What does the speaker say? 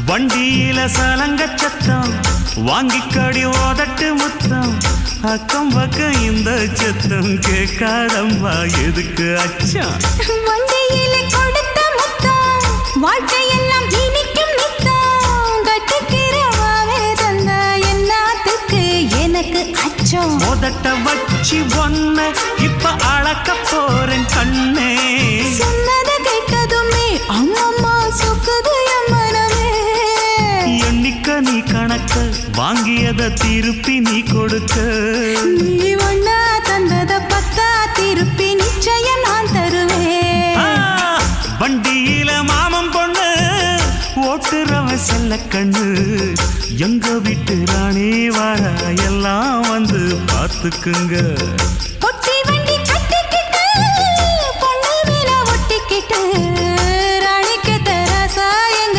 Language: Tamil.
வண்டியில சலங்க சத்தம் வாங்கிக்கடி ஓதட்டு முத்தம் அக்கம் பக்கம் இந்த சத்தம் கேட்காதம்மா எதுக்கு அச்சம் வண்டியில கொடுத்த முத்தம் வாழ்க்கையெல்லாம் இனிக்கும் நித்தம் கட்டுக்கிறவாவே தந்த எல்லாத்துக்கு எனக்கு அச்சம் ஓதட்ட வச்சு ஒன்ன இப்ப அளக்க போறேன் கண்ணே சொன்னத கேட்டதுமே அம்மம்மா சொக்குது என் மனமே எண்ணிக்க நீ கணக்க வாங்கியத திருப்பி நீ கொடுக்க நீ ஒன்னா தந்தத பத்தா திருப்பி நிச்சயம் நான் தருவேன் வண்டியில மாமன் பொண்ணு ஓட்டுறவன் செல்ல கண்ணு எங்க வீட்டு ராணி வார எல்லாம் வந்து பார்த்துக்குங்க